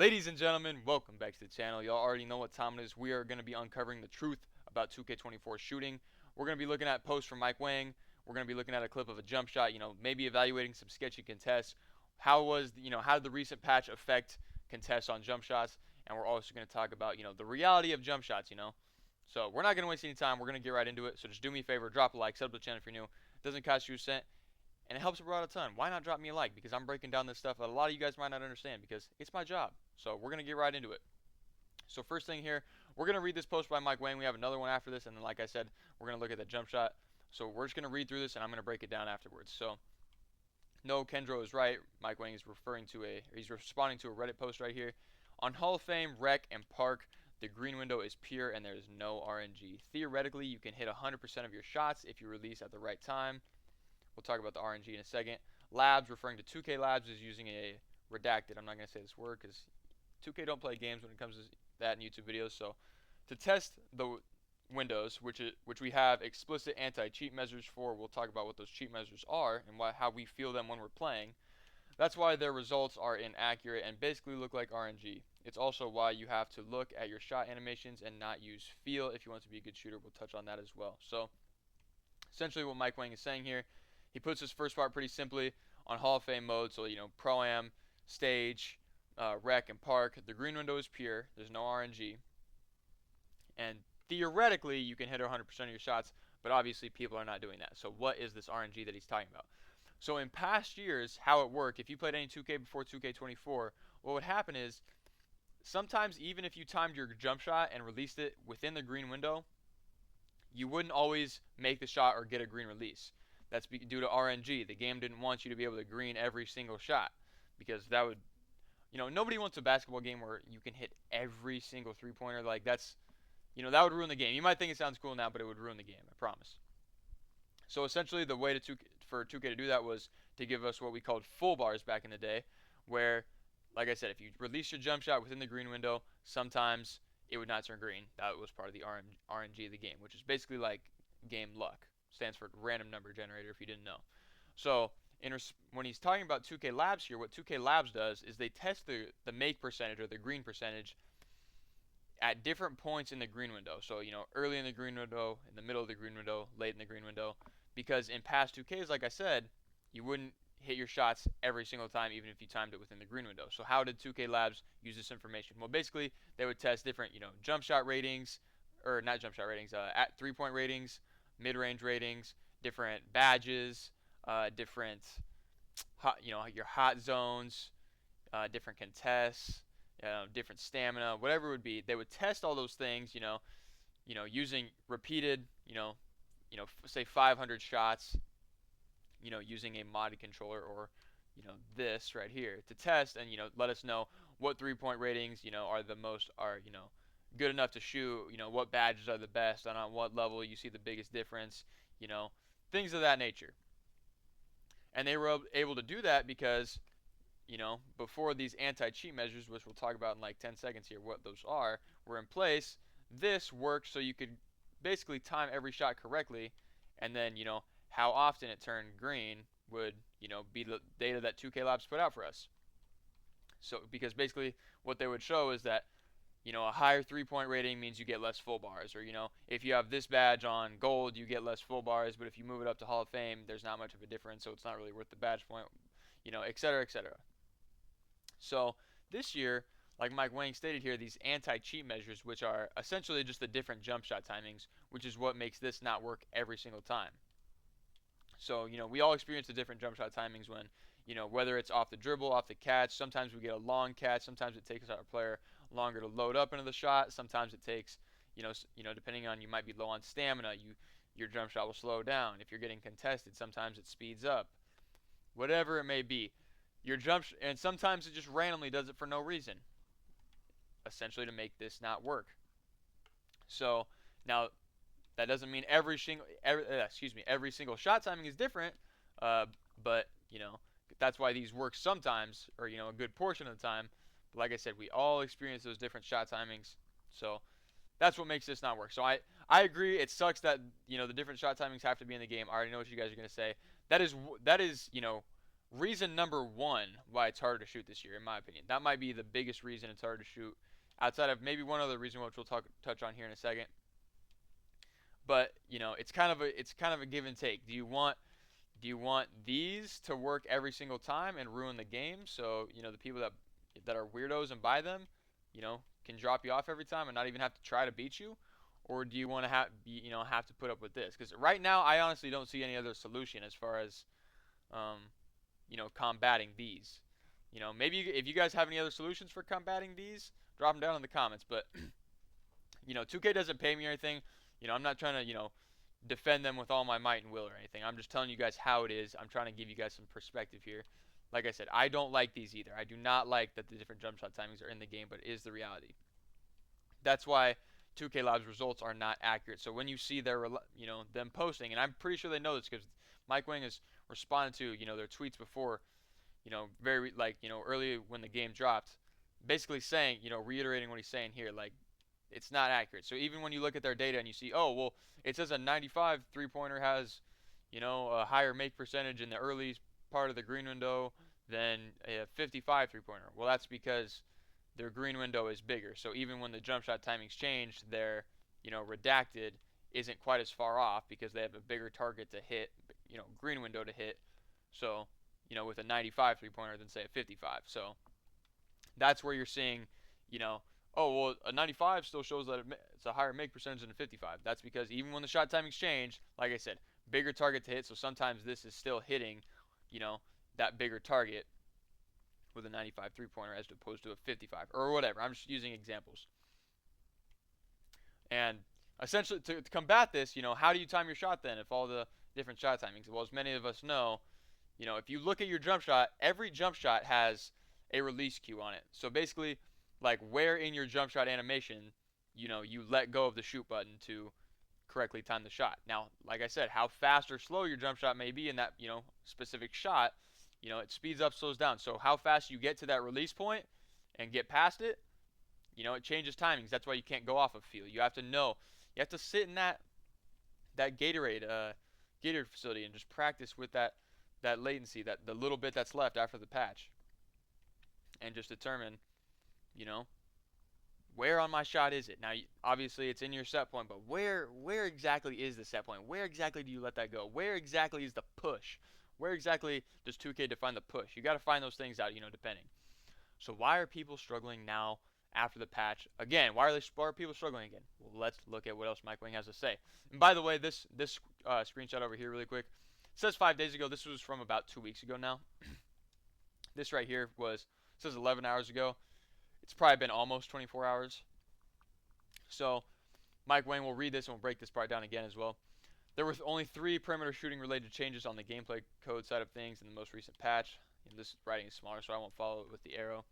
Ladies and gentlemen, welcome back to the channel. Y'all already know what time it is. We are going to be uncovering the truth about 2K24 shooting. We're going to be looking at posts from Mike Wang. We're going to be looking at a clip of a jump shot, maybe evaluating some sketchy contests. How did the recent patch affect contests on jump shots? And we're also going to talk about, the reality of jump shots. So we're not going to waste any time. We're going to get right into it. So just do me a favor, drop a like, sub to the channel if you're new. It doesn't cost you a cent and it helps a out a ton. Why not drop me a like? Because I'm breaking down this stuff that a lot of you guys might not understand because it's my job. So we're going to get right into it. So first thing here, we're going to read this post by Mike Wang. We have another one after this, and then like I said, we're going to look at the jump shot. So we're just going to read through this, and I'm going to break it down afterwards. So, no, Kendro is right. Mike Wang is he's responding to a Reddit post right here. On Hall of Fame, Rec, and Park, the green window is pure and there is no RNG. Theoretically, you can hit 100% of your shots if you release at the right time. We'll talk about the RNG in a second. Labs, referring to 2K Labs, is using a redacted. I'm not going to say this word because 2K don't play games when it comes to that in YouTube videos. So to test the windows, which we have explicit anti-cheat measures for, we'll talk about what those cheat measures are and how we feel them when we're playing. That's why their results are inaccurate and basically look like RNG. It's also why you have to look at your shot animations and not use feel if you want to be a good shooter. We'll touch on that as well. So essentially what Mike Wang is saying here, he puts his first part pretty simply on Hall of Fame mode. So, Pro-Am, Stage, Rec, and Park. The green window is pure. There's no RNG. And theoretically, you can hit 100% of your shots, but obviously people are not doing that. So what is this RNG that he's talking about? So in past years, how it worked, if you played any 2K before 2K24, what would happen is sometimes even if you timed your jump shot and released it within the green window, you wouldn't always make the shot or get a green release. That's due to RNG. The game didn't want you to be able to green every single shot because that would, nobody wants a basketball game where you can hit every single three-pointer. Like that would ruin the game. You might think it sounds cool now, but it would ruin the game, I promise. So essentially the way for 2K to do that was to give us what we called full bars back in the day, where, like I said, if you release your jump shot within the green window, sometimes it would not turn green. That was part of the RNG of the game, which is basically like game luck. Stands for random number generator if you didn't know. So when he's talking about 2K Labs here, what 2K Labs does is they test the make percentage or the green percentage at different points in the green window. So, early in the green window, in the middle of the green window, late in the green window. Because in past 2Ks, like I said, you wouldn't hit your shots every single time even if you timed it within the green window. So how did 2K Labs use this information? Well, basically, they would test different, jump shot ratings, or not jump shot ratings, at three-point ratings, mid-range ratings, different badges, different, your hot zones, different contests, different stamina, whatever it would be. They would test all those things, using repeated, say 500 shots, using a modded controller or, this right here to test and, let us know what three-point ratings, good enough to shoot, what badges are the best and on what level you see the biggest difference, things of that nature. And they were able to do that because, before these anti-cheat measures, which we'll talk about in like 10 seconds here, what those are, were in place, this worked so you could basically time every shot correctly, and then, how often it turned green would, be the data that 2K Labs put out for us. So, because basically what they would show is that, a higher three-point rating means you get less full bars, or, if you have this badge on gold, you get less full bars, but if you move it up to Hall of Fame, there's not much of a difference, so it's not really worth the badge point, etc., etc. So this year, like Mike Wang stated here, these anti-cheat measures, which are essentially just the different jump shot timings, which is what makes this not work every single time. So, we all experience the different jump shot timings when, whether it's off the dribble, off the catch, sometimes we get a long catch, sometimes it takes our player longer to load up into the shot, sometimes it takes, depending on, you might be low on stamina, your jump shot will slow down. If you're getting contested, sometimes it speeds up. Whatever it may be, and sometimes it just randomly does it for no reason, essentially to make this not work. So, now that doesn't mean every single shot timing is different, but that's why these work sometimes, or a good portion of the time. But like I said, we all experience those different shot timings, so that's what makes this not work. So I agree. It sucks that the different shot timings have to be in the game. I already know what you guys are gonna say. That is Reason number one why it's harder to shoot this year, in my opinion, that might be the biggest reason it's harder to shoot. Outside of maybe one other reason, which we'll touch on here in a second. But it's kind of a give and take. Do you want these to work every single time and ruin the game? So the people that are weirdos and buy them, can drop you off every time and not even have to try to beat you, or do you want to have to put up with this? Because right now, I honestly don't see any other solution as far as um, combating these. Maybe if you guys have any other solutions for combating these, drop them down in the comments. But 2K doesn't pay me or anything. I'm not trying to defend them with all my might and will or anything. I'm just telling you guys how it is. I'm trying to give you guys some perspective here. Like I said, I don't like these either. I do not like that the different jump shot timings are in the game, but it is the reality. That's why 2K Labs results are not accurate. So when you see them posting, and I'm pretty sure they know this because Mike Wang has responded to their tweets before, very like early when the game dropped, basically saying reiterating what he's saying here, like it's not accurate. So even when you look at their data and you see, oh well, it says a 95 three-pointer has a higher make percentage in the early part of the green window than a 55 three-pointer. Well, that's because their green window is bigger. So even when the jump shot timings change, their redacted isn't quite as far off because they have a bigger target to hit, green window to hit. So with a 95 three-pointer than say a 55. So that's where you're seeing, oh well, a 95 still shows that it's a higher make percentage than a 55. That's because even when the shot timings change, like I said, bigger target to hit. So sometimes this is still hitting, that bigger target with a 95 three-pointer as opposed to a 55 or whatever. I'm just using examples. And essentially, to combat this, how do you time your shot then if all the different shot timings? Well, as many of us know, if you look at your jump shot, every jump shot has a release cue on it. So basically, like where in your jump shot animation, you let go of the shoot button to correctly time the shot. Now, like I said, how fast or slow your jump shot may be in that, specific shot, it speeds up, slows down. So how fast you get to that release point and get past it, it changes timings. That's why you can't go off of field. You have to know. You have to sit in that Gatorade facility and just practice with that latency, that the little bit that's left after the patch, and just determine, you know, where on my shot is it? Now, obviously, it's in your set point, but where exactly is the set point? Where exactly do you let that go? Where exactly is the push? Where exactly does 2K define the push? You got to find those things out, depending. So why are people struggling now after the patch? Again, why are people struggling again? Well, let's look at what else Mike Wang has to say. And by the way, this screenshot over here really quick, it says 5 days ago. This was from about 2 weeks ago now. This right here says 11 hours ago. It's probably been almost 24 hours. So Mike Wang will read this and we'll break this part down again as well. There were only 3 perimeter shooting related changes on the gameplay code side of things in the most recent patch. And this writing is smaller, so I won't follow it with the arrow.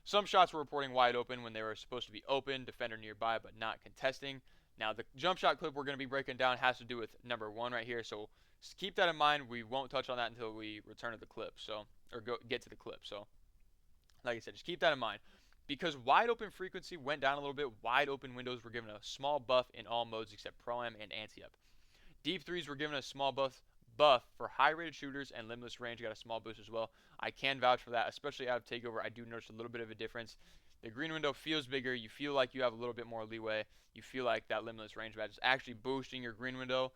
Some shots were reporting wide open when they were supposed to be open, defender nearby, but not contesting. Now, the jump shot clip we're going to be breaking down has to do with number 1 right here, so keep that in mind. We won't touch on that until we return to the clip, get to the clip. So, like I said, just keep that in mind. Because wide open frequency went down a little bit, wide open windows were given a small buff in all modes except Pro-Am and Anti-Up. Deep threes were given a small buff for high-rated shooters, and limitless range got a small boost as well. I can vouch for that, especially out of Takeover. I do notice a little bit of a difference. The green window feels bigger. You feel like you have a little bit more leeway. You feel like that limitless range badge is actually boosting your green window,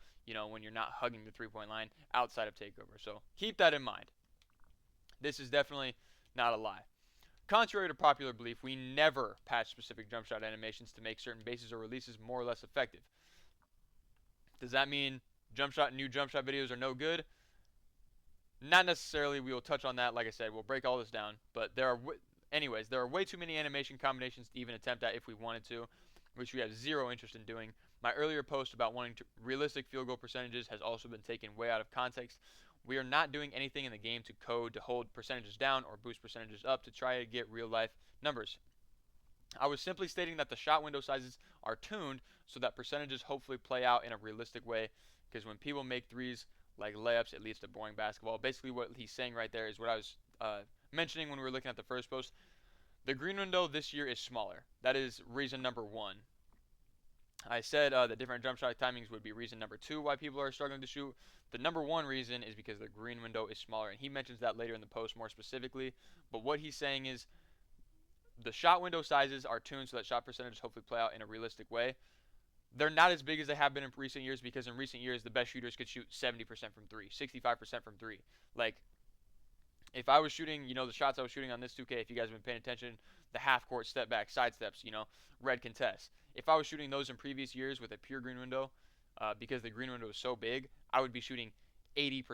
when you're not hugging the three-point line outside of Takeover. So keep that in mind. This is definitely not a lie. Contrary to popular belief, we never patch specific jump shot animations to make certain bases or releases more or less effective. Does that mean new jump shot videos are no good? Not necessarily. We will touch on that. Like I said, we'll break all this down. But there are way too many animation combinations to even attempt at if we wanted to, which we have zero interest in doing. My earlier post about wanting realistic field goal percentages has also been taken way out of context. We are not doing anything in the game to code to hold percentages down or boost percentages up to try to get real life numbers. I was simply stating that the shot window sizes are tuned so that percentages hopefully play out in a realistic way, because when people make threes like layups, it leads to boring basketball. Basically what he's saying right there is what I was mentioning when we were looking at the first post. The green window this year is smaller. That is reason number 1. I said that different jump shot timings would be reason number 2 why people are struggling to shoot. The number 1 reason is because the green window is smaller, and he mentions that later in the post more specifically. But what he's saying is the shot window sizes are tuned so that shot percentages hopefully play out in a realistic way. They're not as big as they have been in recent years because in recent years the best shooters could shoot 70% from 3, 65% from 3. Like if I was shooting, the shots I was shooting on this 2K, if you guys have been paying attention, the half court step back, side steps, red contest. If I was shooting those in previous years with a pure green window, because the green window is so big, I would be shooting 80%.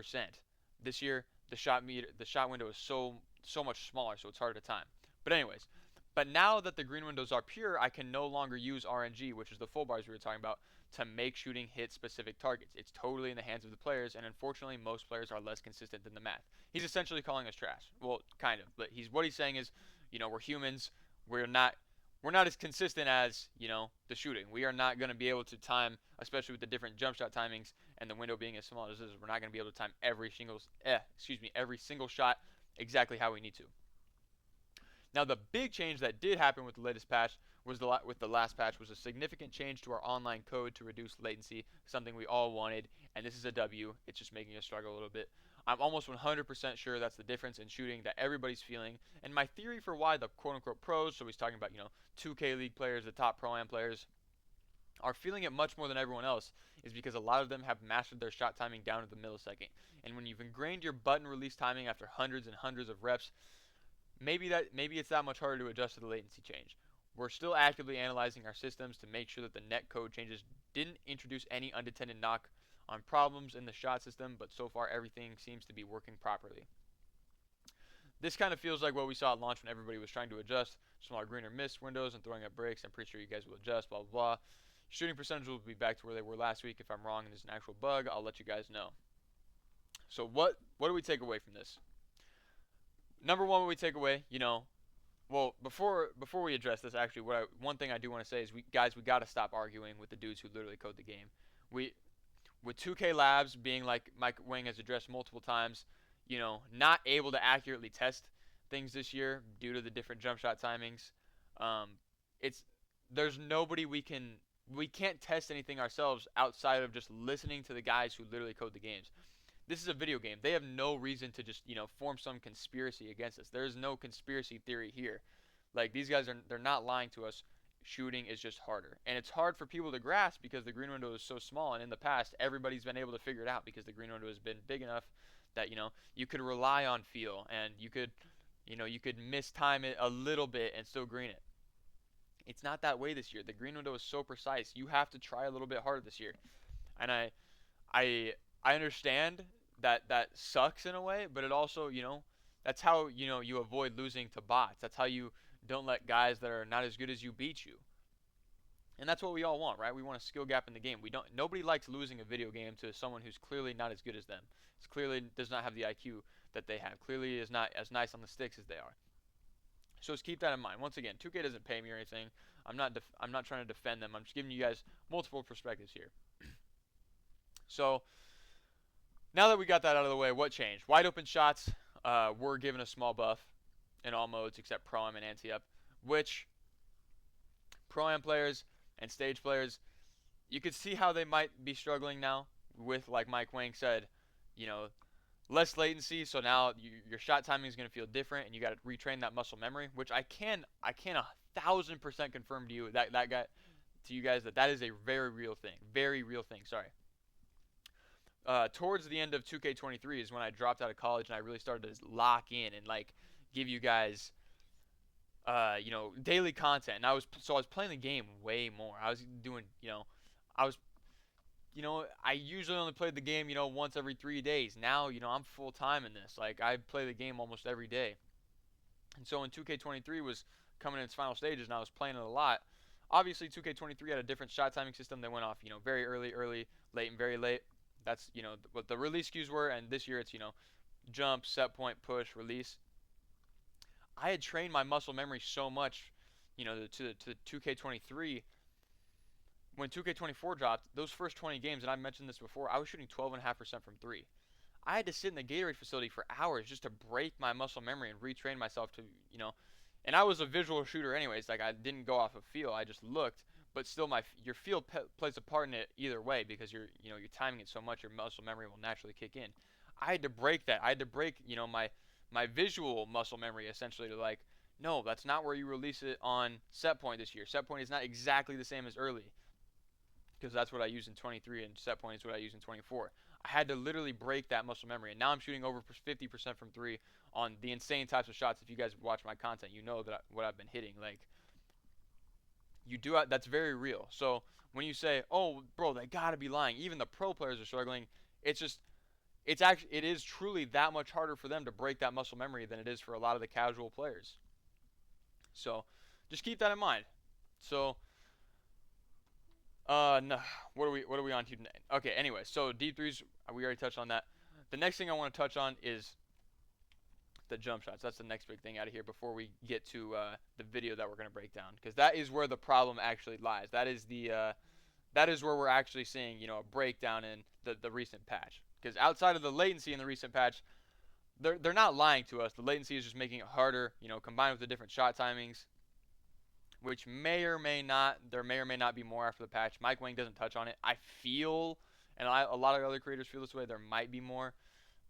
This year, the shot window is so much smaller, so it's harder to time. But anyways, but now that the green windows are pure, I can no longer use RNG, which is the full bars we were talking about, to make shooting hit specific targets. It's totally in the hands of the players, and unfortunately, most players are less consistent than the math. He's essentially calling us trash. Well, kind of, but what he's saying is, we're humans. We're not we're not as consistent as the shooting. We are not going to be able to time, especially with the different jump shot timings and the window being as small as this is. We're not going to be able to time every single shot exactly how we need to. Now, the big change that did happen with the latest patch was with the last patch was a significant change to our online code to reduce latency, something we all wanted, and this is a W. It's just making us struggle a little bit. I'm almost 100% sure that's the difference in shooting that everybody's feeling. And my theory for why the quote-unquote pros, so he's talking about 2K League players, the top pro-am players, are feeling it much more than everyone else, is because a lot of them have mastered their shot timing down to the millisecond. And when you've ingrained your button release timing after hundreds and hundreds of reps, maybe it's that much harder to adjust to the latency change. We're still actively analyzing our systems to make sure that the net code changes didn't introduce any unintended knock on problems in the shot system, but so far everything seems to be working properly. This kind of feels like what we saw at launch when everybody was trying to adjust smaller greener mist windows and throwing up breaks. I'm pretty sure you guys will adjust, blah, blah, blah. Shooting percentages will be back to where they were last week. If I'm wrong and there's an actual bug, I'll let you guys know. So what do we take away from this? Number one, what we take away, well, before we address this, actually, one thing I do want to say is, we got to stop arguing with the dudes who literally code the game. With 2K Labs being, like Mike Wang has addressed multiple times, not able to accurately test things this year due to the different jump shot timings. It's there's nobody we can't test anything ourselves outside of just listening to the guys who literally code the games. This is a video game. They have no reason to just form some conspiracy against us. There is no conspiracy theory here. Like, these guys they're not lying to us. Shooting is just harder, and it's hard for people to grasp because the green window is so small. And in the past, everybody's been able to figure it out because the green window has been big enough that you could rely on feel, and you could mistime it a little bit and still green it. It's not that way this year. The green window is so precise. You have to try a little bit harder this year, and I I understand that that sucks in a way, but it also that's how you avoid losing to bots. That's how you don't let guys that are not as good as you beat you. And that's what we all want, right? We want a skill gap in the game. Nobody likes losing a video game to someone who's clearly not as good as them. It's clearly does not have the IQ that they have. Clearly is not as nice on the sticks as they are. So just keep that in mind. Once again, 2K doesn't pay me or anything. I'm not trying to defend them. I'm just giving you guys multiple perspectives here. So now that we got that out of the way, what changed? Wide open shots were given a small buff in all modes except Pro-Am and Anti-Up, which Pro-Am players and stage players, you could see how they might be struggling now with, like Mike Wang said, less latency, so now your shot timing is going to feel different, and you got to retrain that muscle memory, which I can 1,000% confirm to you that guy to you guys that is a very real thing. Sorry. Towards the end of 2K23 is when I dropped out of college and I really started to lock in and like give you guys daily content. And I was playing the game way more. I was doing I was I usually only played the game once every 3 days. Now I'm full time in this. Like, I play the game almost every day. And so when 2K23 was coming in its final stages and I was playing it a lot, obviously 2K23 had a different shot timing system. They went off very early, late, and very late. That's what the release cues were, and this year it's jump, set point, push, release. I had trained my muscle memory so much, to 2K23. When 2K24 dropped, those first 20 games, and I mentioned this before, I was shooting 12.5% from three. I had to sit in the Gatorade facility for hours just to break my muscle memory and retrain myself to, and I was a visual shooter anyways. Like, I didn't go off of feel, I just looked. but still your feel plays a part in it either way because you're timing it so much, your muscle memory will naturally kick in. I had to break that. I had to break my visual muscle memory essentially to like, no, that's not where you release it on set point this year. Set point is not exactly the same as early because that's what I use in 23 and set point is what I use in 24. I had to literally break that muscle memory, and now I'm shooting over 50% from three on the insane types of shots. If you guys watch my content, you know that what I've been hitting. Like you do, that's very real. So when you say, "Oh, bro, they gotta be lying," even the pro players are struggling. It's just it is truly that much harder for them to break that muscle memory than it is for a lot of the casual players. So just keep that in mind. So no, what are we on to today? Okay, anyway, so deep threes, we already touched on that. The next thing I want to touch on is the jump shots. That's the next big thing out of here before we get to the video that we're gonna break down, because that is where the problem actually lies. That is where we're actually seeing a breakdown in the recent patch. Because outside of the latency in the recent patch, they're not lying to us. The latency is just making it harder, combined with the different shot timings, which there may or may not be more after the patch. Mike Wang doesn't touch on it. I feel, and a lot of other creators feel this way, there might be more,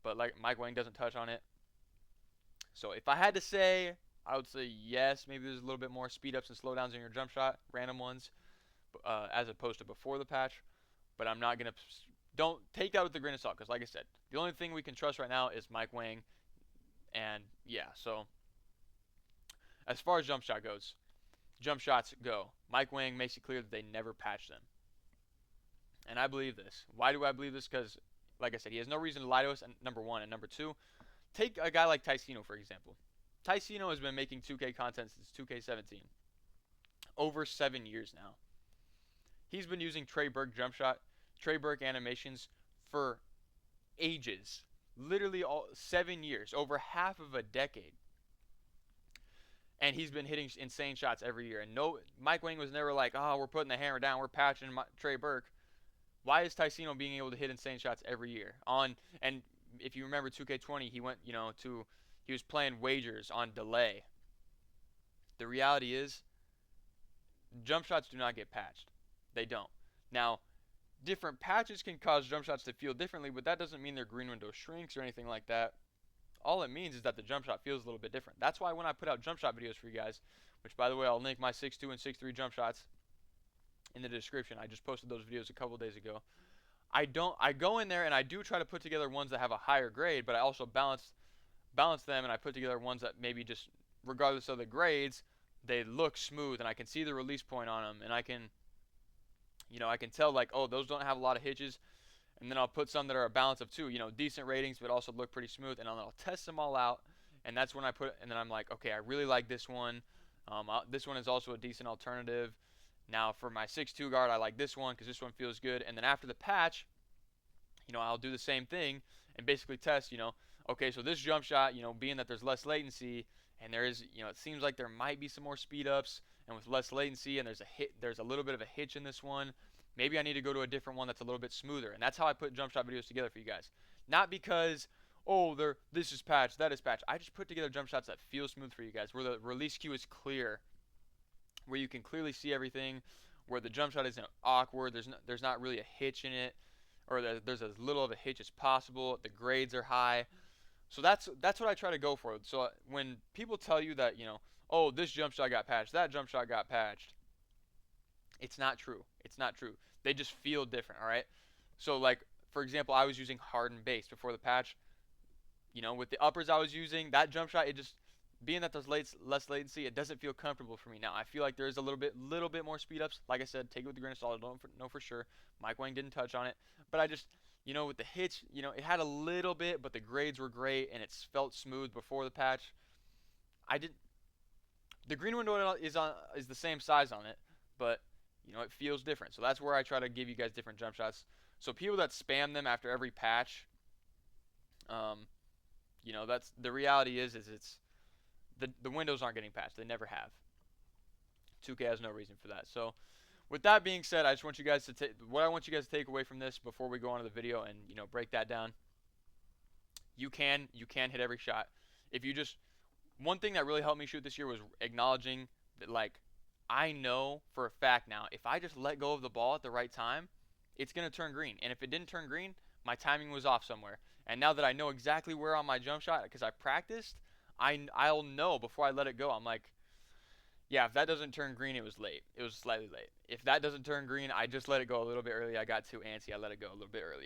but like Mike Wang doesn't touch on it. So if I had to say, I would say yes, maybe there's a little bit more speed ups and slowdowns in your jump shot, random ones, as opposed to before the patch. But I'm not gonna, don't take that with a grain of salt, because like I said, the only thing we can trust right now is Mike Wang, and yeah. So as far as jump shots go, Mike Wang makes it clear that they never patch them, and I believe this. Why do I believe this? Because like I said, he has no reason to lie to us. And number one, and number two, take a guy like Ticino for example. Ticino has been making 2K content since 2K17, over 7 years now. He's been using Trey Burke jump shot, Trey Burke animations for ages. Literally all 7 years, over half of a decade. And he's been hitting insane shots every year. And no, Mike Wang was never like, "Oh, we're putting the hammer down, we're patching Trey Burke." Why is Ticino being able to hit insane shots every year? And if you remember 2K20, he went, he was playing wagers on delay. The reality is, jump shots do not get patched. They don't. Now, different patches can cause jump shots to feel differently, but that doesn't mean their green window shrinks or anything like that. All it means is that the jump shot feels a little bit different. That's why when I put out jump shot videos for you guys, which by the way, I'll link my 6.2 and 6.3 jump shots in the description. I just posted those videos a couple days ago. I go in there and I do try to put together ones that have a higher grade, but I also balance them, and I put together ones that maybe just regardless of the grades, they look smooth and I can see the release point on them, and I can tell like, oh, those don't have a lot of hitches. And then I'll put some that are a balance of two, decent ratings but also look pretty smooth, and I'll test them all out. And that's when and then I'm like, okay, I really like this one. This one is also a decent alternative. Now for my 6.2 guard, I like this one because this one feels good. And then after the patch, I'll do the same thing and basically test, okay, so this jump shot, being that there's less latency and there is, it seems like there might be some more speed ups, and with less latency and there's a little bit of a hitch in this one, maybe I need to go to a different one that's a little bit smoother. And that's how I put jump shot videos together for you guys. Not because, oh, this is patched, that is patched. I just put together jump shots that feel smooth for you guys, where the release cue is clear, where you can clearly see everything, where the jump shot isn't awkward, there's not really a hitch in it, or there's as little of a hitch as possible. The grades are high. So that's what I try to go for. So when people tell you that, oh, this jump shot got patched, that jump shot got patched, it's not true. It's not true. They just feel different, all right? So like, for example, I was using hardened base before the patch. With the uppers I was using, that jump shot, it just, being that there's less latency, it doesn't feel comfortable for me. Now, I feel like there is a little bit more speed ups. Like I said, take it with a grain of salt. I don't know for sure. Mike Wang didn't touch on it. But I just, with the hitch, it had a little bit, but the grades were great, and it felt smooth before the patch. The green window is the same size on it, but, it feels different. So that's where I try to give you guys different jump shots. So people that spam them after every patch, that's, the reality is it's, the windows aren't getting patched. They never have. 2K has no reason for that. So with that being said, I just want you guys to what I want you guys to take away from this before we go on to the video and break that down. You can hit every shot. If you just, one thing that really helped me shoot this year was acknowledging that, like, I know for a fact now, if I just let go of the ball at the right time, it's going to turn green. And if it didn't turn green, my timing was off somewhere. And now that I know exactly where on my jump shot, because I practiced, I'll know before I let it go. I'm like, yeah, if that doesn't turn green, it was late. It was slightly late. If that doesn't turn green, I just let it go a little bit early. I got too antsy. I let it go a little bit early.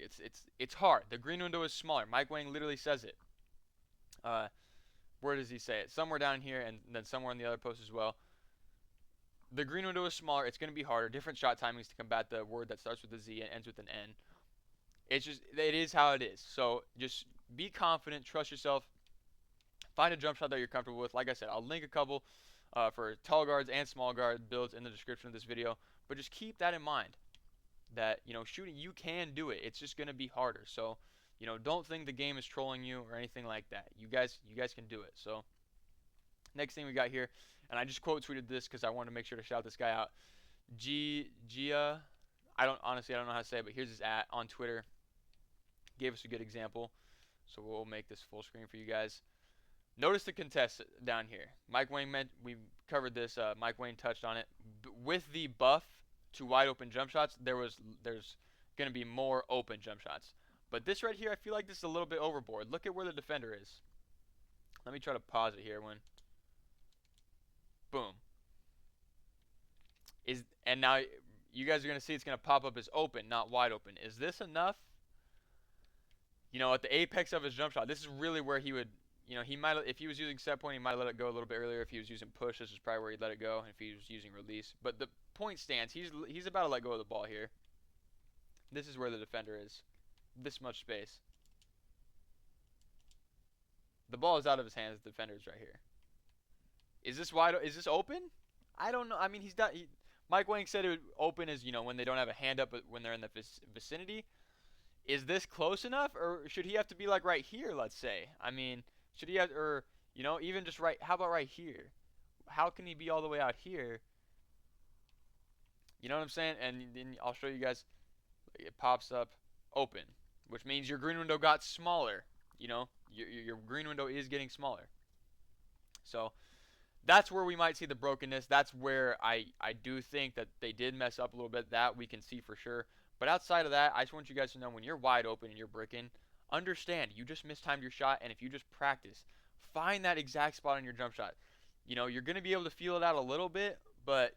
It's hard. The green window is smaller. Mike Wang literally says it. Uh, where does he say it? Somewhere down here, and then somewhere in the other post as well. The green window is smaller. It's going to be harder. Different shot timings to combat the word that starts with a Z and ends with an N. It is how it is. So just be confident, trust yourself, find a jump shot that you're comfortable with. Like I said, I'll link a couple for tall guards and small guard builds in the description of this video. But just keep that in mind that shooting, you can do it. It's just going to be harder. So don't think the game is trolling you or anything like that. You guys can do it. So next thing we got here, and I just quote tweeted this because I wanted to make sure to shout this guy out. Gia, I don't know how to say it, but here's his on Twitter. Gave us a good example. So we'll make this full screen for you guys. Notice the contest down here. Mike Wang we covered this. Mike Wang touched on it. With the buff to wide open jump shots, there's going to be more open jump shots. But this right here, I feel like this is a little bit overboard. Look at where the defender is. Let me try to pause it here. Boom. And now you guys are going to see it's going to pop up as open, not wide open. Is this enough? At the apex of his jump shot, this is really where he would, he might, if he was using set point, he might let it go a little bit earlier. If he was using push, this is probably where he'd let it go. If he was using release, but the point stands. He's about to let go of the ball here. This is where the defender is. This much space. The ball is out of his hands. The defender is right here. Is this wide? Is this open? I don't know. I mean, Mike Wang said it would open as when they don't have a hand up, but when they're in the vicinity. Is this close enough, or should he have to be like right here? Let's say. I mean, should he have, or even just right? How about right here? How can he be all the way out here? You know what I'm saying? And then I'll show you guys. It pops up open, which means your green window got smaller. Your green window is getting smaller. So that's where we might see the brokenness. That's where I do think that they did mess up a little bit. That we can see for sure. But outside of that, I just want you guys to know when you're wide open and you're bricking, understand you just mistimed your shot, and if you just practice, find that exact spot on your jump shot. You're going to be able to feel it out a little bit, but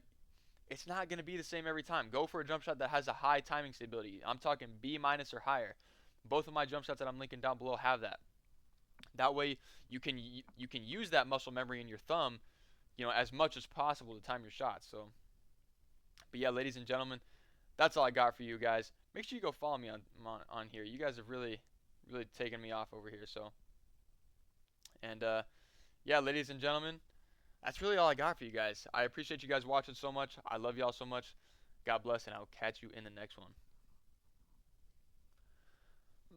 it's not going to be the same every time. Go for a jump shot that has a high timing stability. I'm talking B- or higher. Both of my jump shots that I'm linking down below have that. That way you can use that muscle memory in your thumb, as much as possible to time your shots. So, but yeah, ladies and gentlemen, that's all I got for you guys. Make sure you go follow me on here. You guys have really taken me off over here. So, and yeah, ladies and gentlemen, that's really all I got for you guys. I appreciate you guys watching so much. I love y'all so much. God bless, and I will catch you in the next one.